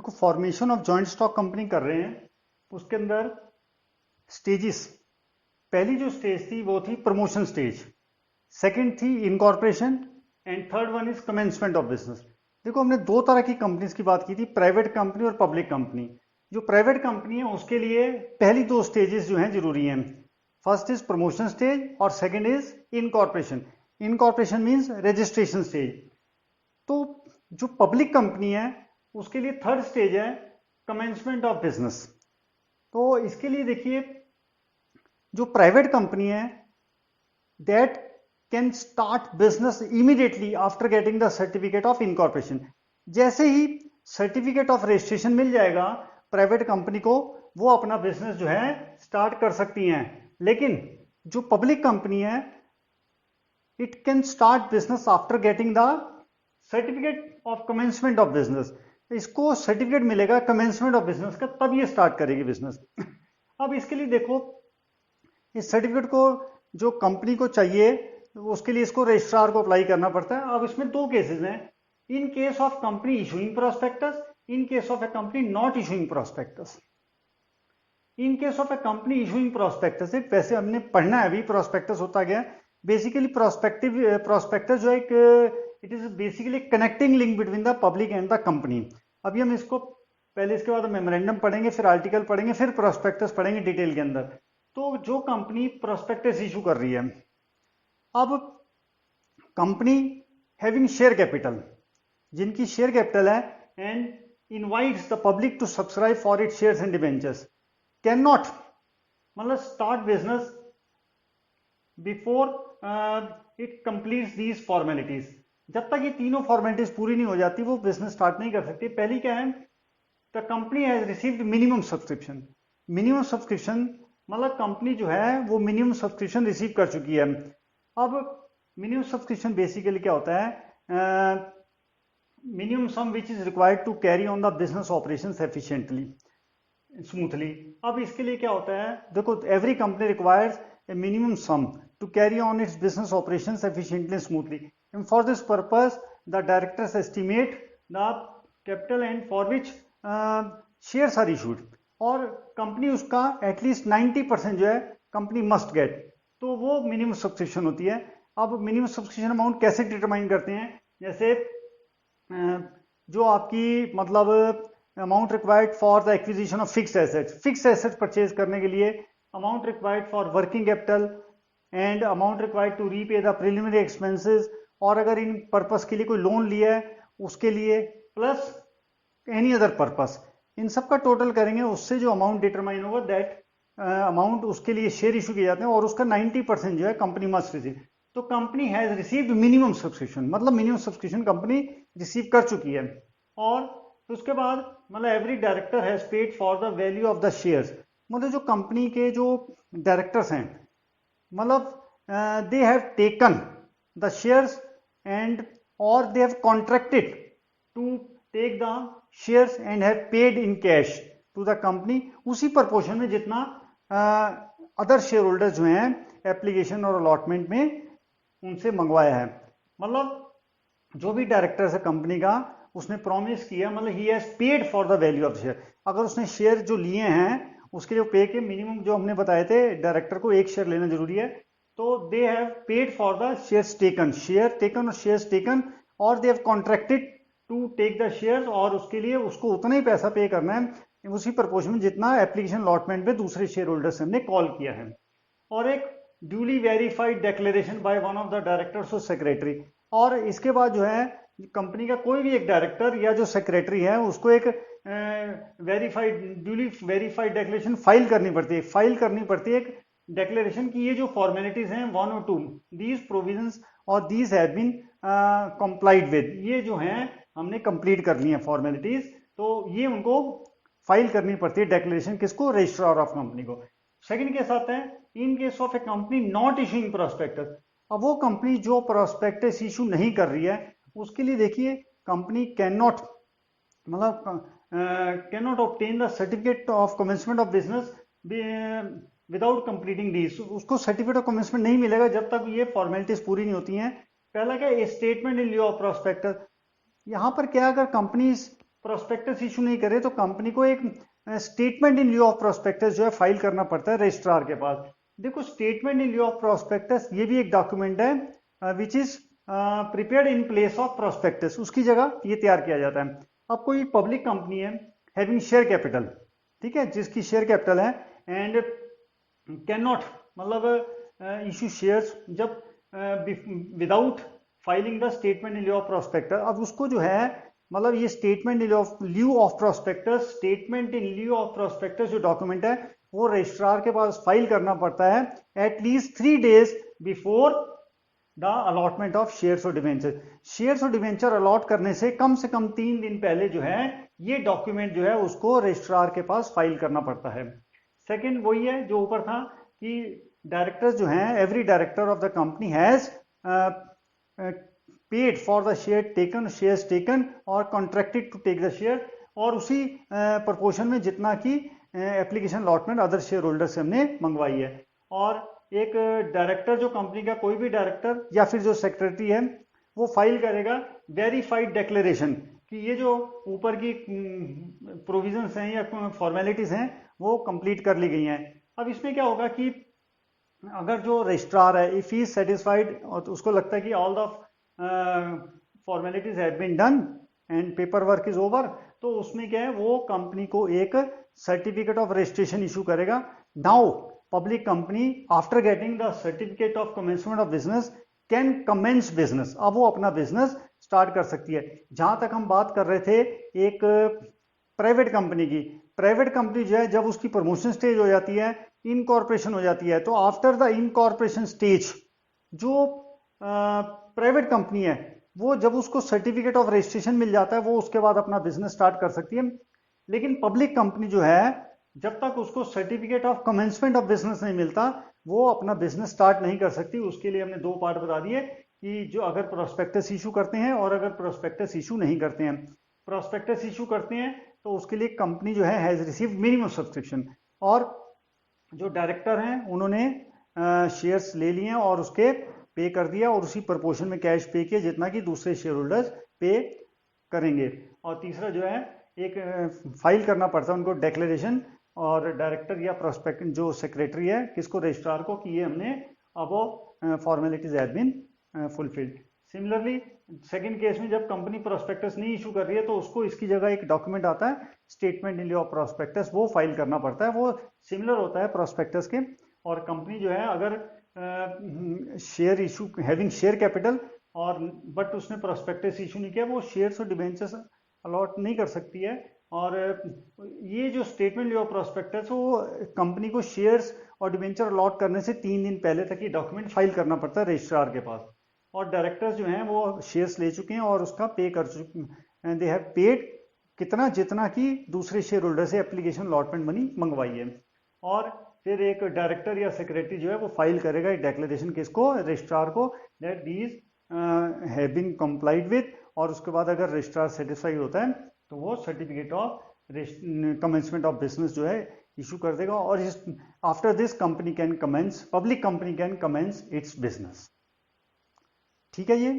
देखो formation of joint stock company कर रहे हैं, उसके अंदर स्टेजेस, पहली जो स्टेज थी वो थी प्रमोशन स्टेज, सेकंड थी incorporation and third one is commencement of business. देखो हमने दो तरह की कंपनीज की बात की थी, प्राइवेट कंपनी और पब्लिक कंपनी। जो प्राइवेट कंपनी है उसके लिए पहली दो स्टेजेस जो हैं जरूरी हैं। फर्स्ट इज प्रमोशन स्टेज और second is incorporation. Incorporation means registration stage. तो जो पब्लिक कंपनी है उसके लिए थर्ड स्टेज है कमेंसमेंट ऑफ बिजनेस। तो इसके लिए देखिए जो प्राइवेट कंपनी है that can start business immediately after getting the certificate of incorporation. जैसे ही सर्टिफिकेट ऑफ रजिस्ट्रेशन मिल जाएगा प्राइवेट कंपनी को, वो अपना बिजनेस जो है स्टार्ट कर सकती हैं। लेकिन जो पब्लिक कंपनी है it can start business after getting the certificate of commencement of business. इसको सर्टिफिकेट मिलेगा कमेंसमेंट ऑफ बिजनेस का, तब ये स्टार्ट करेगी बिजनेस। अब इसके लिए देखो इस सर्टिफिकेट को जो कंपनी को चाहिए उसके लिए इसको रजिस्ट्रार को अप्लाई करना पड़ता है। अब इसमें दो केसेस हैं, in case of company issuing prospectus, in case of A company not issuing prospectus. In case of A company issuing prospectus, वैसे हमने पढ़ना है अभी प्रोस्पेक्टस होता गया। बेसिकली प्रोस्पेक्टस जो एक it is basically connecting link between the public and the company. अभी हम इसको पहले इसके बाद मेमोरेंडम पढ़ेंगे, फिर आर्टिकल पढ़ेंगे, फिर प्रोस्पेक्टस पढ़ेंगे डिटेल के अंदर। तो जो कंपनी प्रोस्पेक्टस इशू कर रही है, अब कंपनी हैविंग शेयर कैपिटल, जिनकी शेयर कैपिटल है and invites the public to subscribe for it shares and debentures, can not मतलब start business before it completes these formalities. जब तक ये तीनों फॉर्मेलिटीज पूरी नहीं हो जाती वो बिजनेस स्टार्ट नहीं कर सकती। पहली क्या है, the company has received minimum subscription. Minimum subscription मतलब कंपनी जो है वो मिनिमम सब्सक्रिप्शन रिसीव कर चुकी है। अब मिनिमम सब्सक्रिप्शन बेसिकली क्या होता है, minimum sum which is required to carry on the business operations efficiently smoothly. अब इसके लिए क्या होता है, देखो every company requires a minimum sum to carry on its business operations efficiently smoothly, and for this purpose the directors estimate the capital and for which shares are issued. और company उसका at least 90% जो है company must get, तो वो minimum subscription होती है। अब minimum subscription amount कैसे डिटरमाइन करते हैं, जैसे जो आपकी मतलब amount required for the acquisition of fixed assets, fixed assets purchase करने के लिए amount required for working capital and amount required to repay the preliminary expenses, और अगर इन पर्पस के लिए कोई लोन लिया है उसके लिए, प्लस एनी अदर पर्पस, इन सब का टोटल करेंगे, उससे जो अमाउंट डिटरमाइन होगा दैट अमाउंट उसके लिए शेयर इशू किए जाते हैं, और उसका 90% जो है कंपनी मस्ट रिसीव। तो company has received minimum subscription, मतलब मिनिमम सब्सक्रिप्शन कंपनी रिसीव कर चुकी है। और उसके बाद मतलब every director has paid for the value of the shares, मतलब जो कंपनी के जो डायरेक्टर्स हैं मतलब they have taken the shares and और they have contracted to take the shares and have paid in cash to the company, उसी proportion में जितना अदर शेयर होल्डर्स जो हैं एप्लीकेशन और अलॉटमेंट में उनसे मंगवाया है। मतलब जो भी डायरेक्टर्स है कंपनी का उसने प्रॉमिस किया, मतलब he has paid for the value of share. अगर उसने शेयर जो लिए हैं उसके जो पे के मिनिमम जो हमने बताए थे डायरेक्टर को एक शेयर लेना जरूरी है, तो they have paid for the shares taken, share taken और शेयर्स टेकन, और they have contracted to take the shares, और उसके लिए उसको उतना ही पैसा पे करना है उसी प्रपोर्शन में जितना एप्लीकेशन अलॉटमेंट पे दूसरे शेयर होल्डर्स ने कॉल किया है। और एक duly verified declaration by one of the directors और सेक्रेटरी, और इसके बाद जो है कंपनी का कोई भी एक डायरेक्टर या जो सेक्रेटरी है उसको एक ड्यूली वेरीफाइड डिक्लेरेशन फाइल करनी पड़ती है, एक डिक्लेरेशन की ये जो फॉर्मेलिटीज हैं 1 और 2 दीज प्रोविजंस और these have been complied with, ये जो हैं हमने कंप्लीट कर ली है फॉर्मेलिटीज, तो ये उनको फाइल करनी पड़ती है डिक्लेरेशन, किसको, रजिस्ट्रार ऑफ कंपनी को। सेकंड केस आता है in case of A company not issuing prospectus. अब वो कंपनी जो प्रोस्पेक्टस इशू नहीं कर रही है उसके लिए देखिए कंपनी कैन नॉट मतलब can not obtain the certificate of commencement of business without completing these, उसको सर्टिफिकेट ऑफ कमेंसमेंट नहीं मिलेगा जब तक ये फॉर्मेलिटीज पूरी नहीं होती हैं। पहला क्या, स्टेटमेंट इन लिeu ऑफ प्रोस्पेक्टस। यहां पर क्या, अगर कंपनी प्रोस्पेक्टस इशू नहीं करे तो कंपनी को एक स्टेटमेंट इन लिeu ऑफ प्रोस्पेक्टस जो है फाइल करना पड़ता है रजिस्ट्रार के पास। देखो स्टेटमेंट इन लिeu ऑफ प्रोस्पेक्टस ये भी एक डॉक्यूमेंट है which is prepared in place of prospectus, उसकी जगह ये तैयार किया जाता है। अब कोई पब्लिक कंपनी है हैविंग शेयर कैपिटल, ठीक है, जिसकी शेयर कैपिटल है एंड कैन नॉट मतलब इशू शेयर्स जब without filing the statement in लिeu of prospectus. अब उसको जो है मतलब ये statement in लिeu of prospectus, statement in लिeu of prospectus जो डॉक्यूमेंट है वो रजिस्ट्रार के पास फाइल करना पड़ता है at least 3 days before the allotment of shares और डिवेंचर। शेयर्स और डिवेंचर अलॉट करने से कम 3 दिन पहले जो है ये डॉक्यूमेंट जो है उसको रजिस्ट्रार के पास फाइल करना पड़ता है। सेकंड वही है जो ऊपर था कि डायरेक्टर्स जो हैं, every director of the company has paid for the share taken, shares taken और contracted to take the share, और उसी प्रोपोर्शन में जितना की application allotment other share holder से हमने मंगवाई है। और एक डायरेक्टर जो कंपनी का कोई भी डायरेक्टर या फिर जो सेक्रेटरी है वो फाइल करेगा वेरीफाइड डिक्लेरेशन कि ये जो ऊपर की प्रोविजंस हैं या फॉर्मेलिटीज हैं वो कंप्लीट कर ली गई हैं। अब इसमें क्या होगा कि अगर जो रजिस्ट्रार है इफ ही सेटिस्फाइड और तो उसको लगता है कि all the formalities have been done and paper work is over, तो उसमें क्या है वो कंपनी को एक सर्टिफिकेट ऑफ रजिस्ट्रेशन इशू करेगा। Now public company after getting the certificate of commencement of business can commence business, अब वो अपना बिजनेस स्टार्ट कर सकती है। जहां तक हम बात कर रहे थे एक प्राइवेट कंपनी की, प्राइवेट कंपनी जो है जब उसकी प्रमोशन स्टेज हो जाती है, इनकॉर्पोरेशन हो जाती है, तो आफ्टर द इनकॉर्पोरेशन स्टेज जो प्राइवेट कंपनी है वो जब उसको सर्टिफिकेट ऑफ रजिस्ट्रेशन मिल जाता है वो उसके बाद अपना बिजनेस स्टार्ट कर सकती है। लेकिन पब्लिक कंपनी जो है जब तक उसको certificate of commencement of business नहीं मिलता वो अपना बिजनेस स्टार्ट नहीं कर सकती। उसके लिए हमने 2 पार्ट बता दिए कि जो अगर प्रोस्पेक्टस इशू करते हैं और अगर प्रोस्पेक्टस इशू नहीं करते हैं। प्रोस्पेक्टस इशू करते हैं तो उसके लिए कंपनी जो है हैज रिसीव्ड मिनिमम सब्सक्रिप्शन, और जो डायरेक्टर हैं उन्होंने शेयर्स ले लिए और उसके पे कर दिया और उसी प्रपोर्शन में कैश पे किया जितना कि दूसरे शेयर होल्डर्स पे करेंगे। और तीसरा जो है एक फाइल करना पड़ता है उनको डिक्लेरेशन, और डायरेक्टर या प्रोस्पेक्ट जो सेक्रेटरी है किसको, रजिस्ट्रार को, कि ये हमने अब formalities have been fulfilled. Similarly second case में जब कंपनी प्रोस्पेक्टस नहीं इशू कर रही है तो उसको इसकी जगह एक डॉक्यूमेंट आता है स्टेटमेंट इन लिeu ऑफ प्रोस्पेक्टस, वो फाइल करना पड़ता है। वो सिमिलर होता है प्रोस्पेक्टस के। और कंपनी जो है अगर share issue having share capital और बट उसने प्रोस्पेक्टस इशू नहीं किया, वो शेयर्स और डिबेंचर्स अलॉट नहीं कर सकती है। और ये जो स्टेटमेंट लिeu ऑफ प्रोस्पेक्टस वो कंपनी को शेयर्स और डिबेंचर अलॉट करने से 3 दिन पहले तक ये डॉक्यूमेंट फाइल करना पड़ता है रजिस्ट्रार के पास। और डायरेक्टर्स जो हैं वो शेयर्स ले चुके हैं और उसका पे कर चुके हैं, दे हैव पेड कितना, जितना कि दूसरे शेयर होल्डर से एप्लीकेशन अलॉटमेंट मनी मंगवाई है। और फिर एक डायरेक्टर या सेक्रेटरी जो है वो फाइल करेगा एक डिक्लेरेशन किसको, रजिस्ट्रार को, that these have been complied with. और उसके बाद अगर रजिस्ट्रार सेटिस्फाइड होता है तो वो certificate of commencement of business जो है इशू कर देगा। और after this company can commence, public company can commence its business. ठीक है ये।